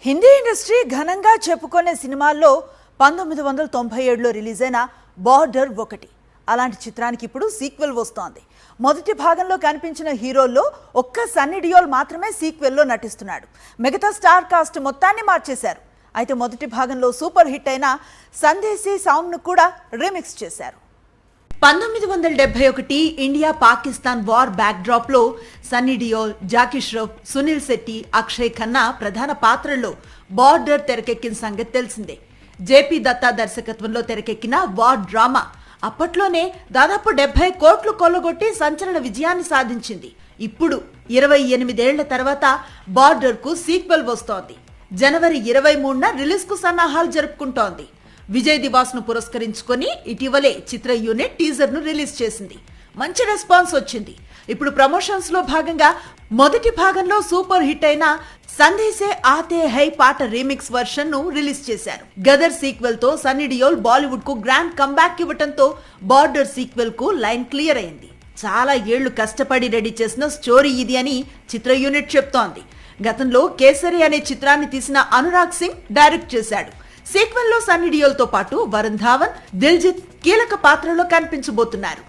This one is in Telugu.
హిందీ ఇండస్ట్రీ ఘనంగా చెప్పుకునే సినిమాల్లో 1997లో రిలీజ్ అయిన బార్డర్ ఒకటి. అలాంటి చిత్రానికి ఇప్పుడు సీక్వెల్ వస్తోంది. మొదటి భాగంలో కనిపించిన హీరోల్లో ఒక్క సన్నీ డియోల్ మాత్రమే సీక్వెల్లో నటిస్తున్నాడు. మిగతా స్టార్ కాస్ట్ మొత్తాన్ని మార్చేశారు. అయితే మొదటి భాగంలో సూపర్ హిట్ అయిన సందేశీ సాంగ్ను కూడా రీమిక్స్ చేశారు. 1971 India Pakistan war back drop లో సన్నీ డియోల్, జాకీ ష్రాఫ్, సునీల్ శెట్టి, అక్షయ్ ఖన్నా ప్రధాన పాత్రల్లో బార్డర్ తెరకెక్కిన సంగతి తెలిసిందే. జేపీ దత్తా దర్శకత్వంలో తెరకెక్కిన వార్ డ్రామా అప్పట్లోనే దాదాపు 70 కోట్లు కొల్లగొట్టి సంచలన విజయాన్ని సాధించింది. ఇప్పుడు 28 ఏళ్ల తర్వాత బార్డర్ కు సీక్వెల్ వస్తోంది. జనవరి 23న రిలీజ్ కు సన్నాహాలు జరుపుకుంటోంది. విజయ్ దివాస్ ను పురస్కరించుకొని ఇటీవలే చిత్ర యూనిట్ టీజర్ ను రిలీజ్ చేసింది. మంచి రెస్పాన్స్ వచ్చింది. ఇప్పుడు ప్రమోషన్స్ లో భాగంగా మొదటి భాగంలో సూపర్ హిట్ అయిన సందేశే ఆతే హై పాట రీమిక్స్ వర్షన్ ను రిలీజ్ చేశారు. గదర్ సీక్వెల్ తో సన్నీ డియోల్ బాలీవుడ్ కు గ్రాండ్ కంబ్యాక్ ఇవ్వడంతో బార్డర్ సీక్వెల్ కు లైన్ క్లియర్ అయింది. చాలా ఏళ్లు కష్టపడి రెడీ చేసిన స్టోరీ ఇది అని చిత్ర యూనిట్ చెప్తోంది. గతంలో కేసరి అనే చిత్రాన్ని తీసిన అనురాగ్ సింగ్ డైరెక్ట్ చేశాడు. సీక్వెల్ లో సన్నీ డియోల్ తో పాటు వరుణ్ ధావన్, దిల్జిత్ కీలక పాత్రలో కనిపించబోతున్నారు.